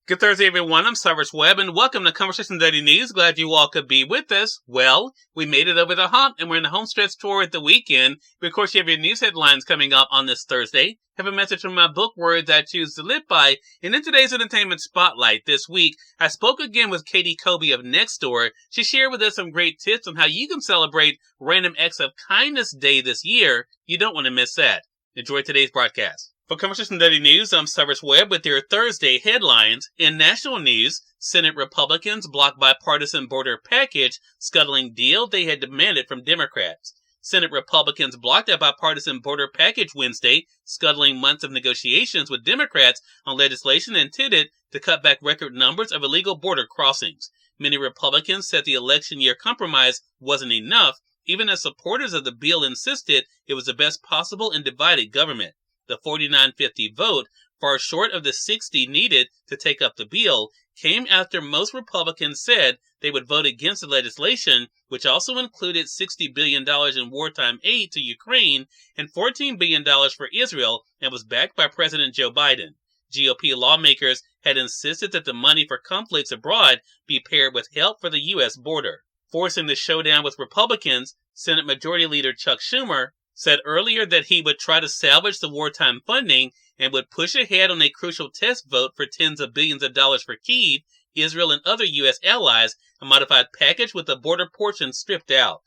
Good Thursday, everyone. I'm Cyrus Webb, and welcome to Conversation Daily News. Glad you all could be with us. Well, we made it over the hump, and we're in the home stretch toward the weekend. But of course, you have your news headlines coming up on this Thursday. Have a message from my book, Words I Choose to Live By. And in today's Entertainment Spotlight this week, I spoke again with Caty Kobe of Nextdoor. She shared with us some great tips on how you can celebrate Random Acts of Kindness Day this year. You don't want to miss that. Enjoy today's broadcast. For Conversation Daily News, I'm Cyrus Webb with your Thursday headlines. In national news, Senate Republicans block bipartisan border package, scuttling deal they had demanded from Democrats. Senate Republicans blocked a bipartisan border package Wednesday, scuttling months of negotiations with Democrats on legislation intended to cut back record numbers of illegal border crossings. Many Republicans said the election year compromise wasn't enough, even as supporters of the bill insisted it was the best possible in divided government. The 49-50 vote, far short of the 60 needed to take up the bill, came after most Republicans said they would vote against the legislation, which also included $60 billion in wartime aid to Ukraine and $14 billion for Israel, and was backed by President Joe Biden. GOP lawmakers had insisted that the money for conflicts abroad be paired with help for the U.S. border. Forcing the showdown with Republicans, Senate Majority Leader Chuck Schumer said earlier that he would try to salvage the wartime funding and would push ahead on a crucial test vote for tens of billions of dollars for Kyiv, Israel, and other U.S. allies, a modified package with the border portion stripped out.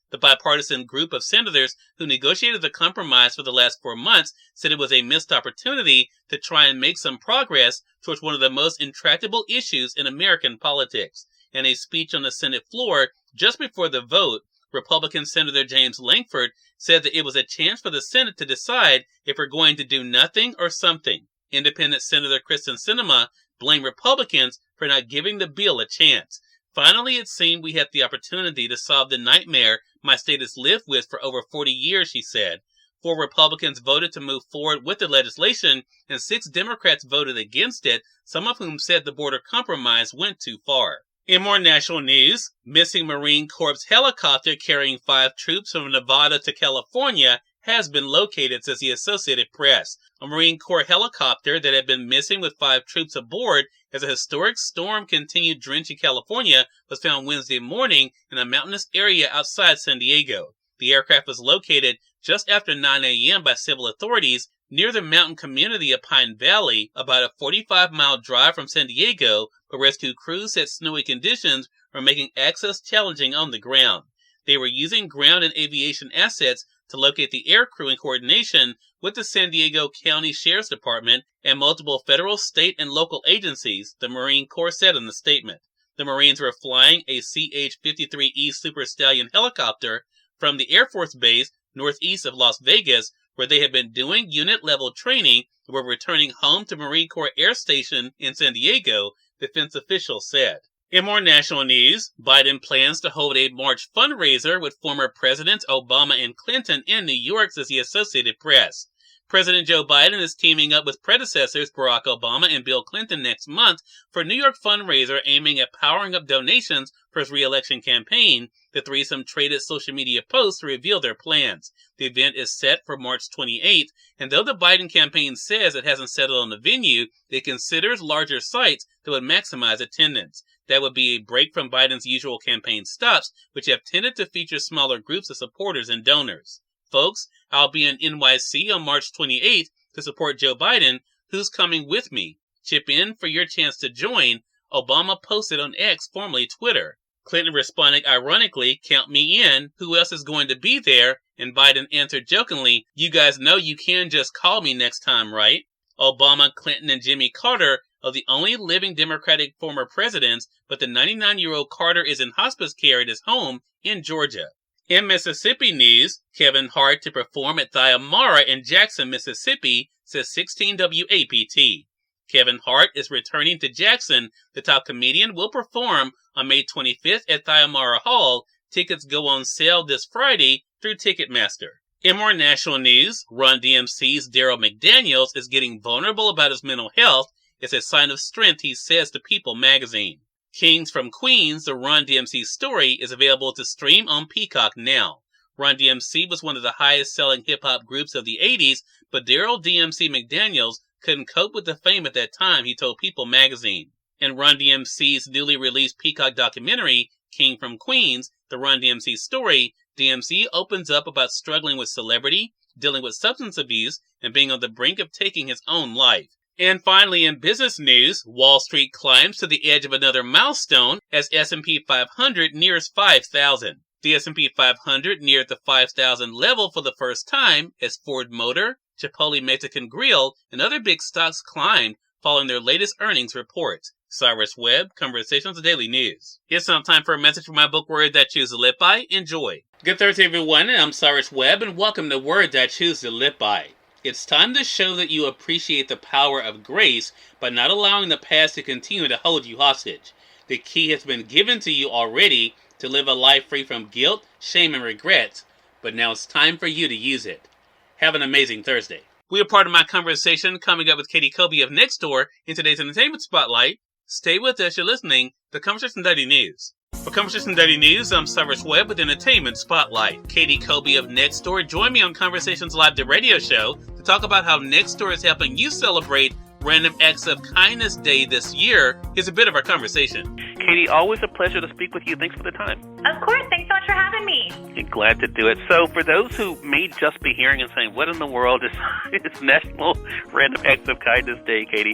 The bipartisan group of senators who negotiated the compromise for the last 4 months said it was a missed opportunity to try and make some progress towards one of the most intractable issues in American politics. In a speech on the Senate floor just before the vote, Republican Senator James Lankford said that it was a chance for the Senate to decide if we're going to do nothing or something. Independent Senator Kristen Sinema blamed Republicans for not giving the bill a chance. Finally, it seemed we had the opportunity to solve the nightmare my state has lived with for over 40 years, she said. 4 Republicans voted to move forward with the legislation, and 6 Democrats voted against it, some of whom said the border compromise went too far. In more national news, missing Marine Corps helicopter carrying 5 troops from Nevada to California has been located, says the Associated Press. A Marine Corps helicopter that had been missing with 5 troops aboard as a historic storm continued drenching California was found Wednesday morning in a mountainous area outside San Diego. The aircraft was located just after 9 a.m. by civil authorities near the mountain community of Pine Valley, about a 45-mile drive from San Diego, but rescue crews said snowy conditions were making access challenging on the ground. They were using ground and aviation assets to locate the aircrew in coordination with the San Diego County Sheriff's Department and multiple federal, state, and local agencies, the Marine Corps said in the statement. The Marines were flying a CH-53E Super Stallion helicopter from the Air Force Base northeast of Las Vegas, where they had been doing unit-level training and were returning home to Marine Corps Air Station in San Diego, defense officials said. In more national news, Biden plans to hold a March fundraiser with former Presidents Obama and Clinton in New York, says the Associated Press. President Joe Biden is teaming up with predecessors Barack Obama and Bill Clinton next month for a New York fundraiser aiming at powering up donations for his re-election campaign. The threesome traded social media posts to reveal their plans. The event is set for March 28th, and though the Biden campaign says it hasn't settled on the venue, it considers larger sites that would maximize attendance. That would be a break from Biden's usual campaign stops, which have tended to feature smaller groups of supporters and donors. Folks, I'll be in NYC on March 28th to support Joe Biden. Who's coming with me? Chip in for your chance to join, Obama posted on X, formerly Twitter. Clinton responded ironically, count me in, who else is going to be there? And Biden answered jokingly, you guys know you can just call me next time, right? Obama, Clinton, and Jimmy Carter are the only living Democratic former presidents, but the 99-year-old Carter is in hospice care at his home in Georgia. In Mississippi news, Kevin Hart to perform at Thyamara in Jackson, Mississippi, says 16 WAPT. Kevin Hart is returning to Jackson. The top comedian will perform on May 25th at Thyamara Hall. Tickets go on sale this Friday through Ticketmaster. In more national news, Run DMC's Daryl McDaniels is getting vulnerable about his mental health. It's a sign of strength, he says to People magazine. Kings from Queens, the Run DMC story, is available to stream on Peacock now. Run DMC was one of the highest-selling hip-hop groups of the 80s, but Daryl DMC McDaniels couldn't cope with the fame at that time, he told People magazine. In Run DMC's newly released Peacock documentary, King from Queens, The Run DMC Story, DMC opens up about struggling with celebrity, dealing with substance abuse, and being on the brink of taking his own life. And finally, in business news, Wall Street climbs to the edge of another milestone as S&P 500 nears 5,000. The S&P 500 neared the 5,000 level for the first time as Ford Motor, Chipotle Mexican Grill, and other big stocks climbed following their latest earnings report. Cyrus Webb, Conversations Daily News. It's now time for a message from my book, Words I Choose to Live By. Enjoy. Good Thursday, everyone, and I'm Cyrus Webb, and welcome to Words I Choose to Live By. It's time to show that you appreciate the power of grace by not allowing the past to continue to hold you hostage. The key has been given to you already to live a life free from guilt, shame, and regrets, but now it's time for you to use it. Have an amazing Thursday. We are part of my conversation coming up with Caty Kobe of Nextdoor in today's Entertainment Spotlight. Stay with us, you're listening to Conversation Daily News. For Conversation Daily News, I'm Cyrus Webb with Entertainment Spotlight. Caty Kobe of Nextdoor joined me on Conversations Live, the radio show, to talk about how Nextdoor is helping you celebrate Random Acts of Kindness Day this year. Here's a bit of our conversation. Caty, always a pleasure to speak with you. Thanks for the time. Of course. Thanks so much for having me. Glad to do it. So for those who may just be hearing and saying, what in the world is National Random Acts of Kindness Day, Caty?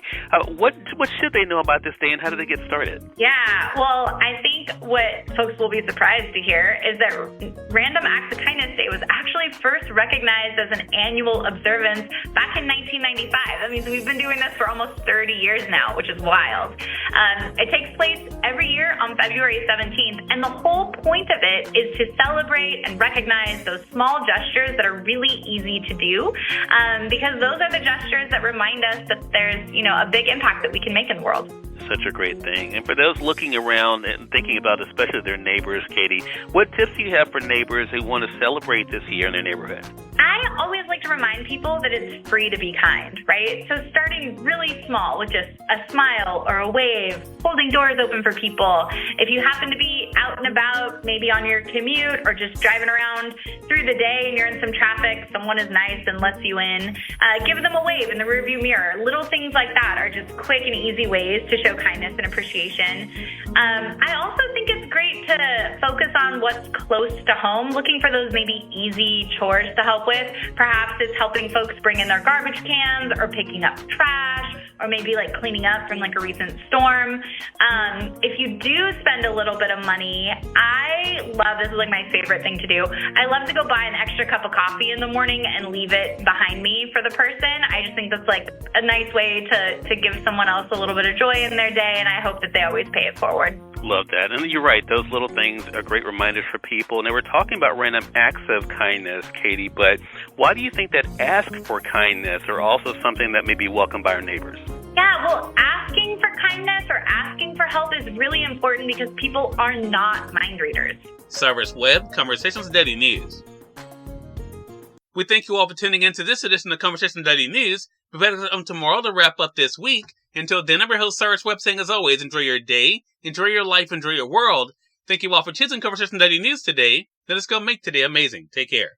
What should they know about this day and how do they get started? Yeah, well, I think what folks will be surprised to hear is that Random Acts of Kindness Day was actually first recognized as an annual observance back in 1995. That means we've been doing this for almost 30 years now, which is wild. It takes place every year on February 17th, and the whole point of it is to celebrate and recognize those small gestures that are really easy to do, because those are the gestures that remind us that there's, a big impact that we can make in the world. Such a great thing. And for those looking around and thinking about especially their neighbors, Caty, what tips do you have for neighbors who want to celebrate this year in their neighborhood? I always like to remind people that it's free to be kind, right? So starting really small with just a smile or a wave, holding doors open for people. If you happen to be out and about, maybe on your commute or just driving around through the day and you're in some traffic, someone is nice and lets you in, give them a wave in the rearview mirror. Little things like that are just quick and easy ways to show kindness and appreciation. I also think it's great to focus on what's close to home, looking for those maybe easy chores to help with. Perhaps it's helping folks bring in their garbage cans or picking up trash or maybe like cleaning up from like a recent storm. If you do spend a little bit of money, this is like my favorite thing to do. I love to go buy an extra cup of coffee in the morning and leave it behind me for the person. I just think that's like a nice way to give someone else a little bit of joy in their day, and I hope that they always pay it forward. Love that. And you're right. Those little things are great reminders for people. And they were talking about random acts of kindness, Caty, but why do you think that ask for kindness are also something that may be welcomed by our neighbors? Yeah, well, asking for kindness or asking for help is really important because people are not mind readers. Cyrus Webb, Conversations Daily News. We thank you all for tuning in to this edition of Conversations Daily News. We'll be back on tomorrow to wrap up this week. Until then, I'm your host, Cyrus Webb, saying as always, enjoy your day, enjoy your life, enjoy your world. Thank you all for choosing Conversation Daily News today. Let us go make today amazing. Take care.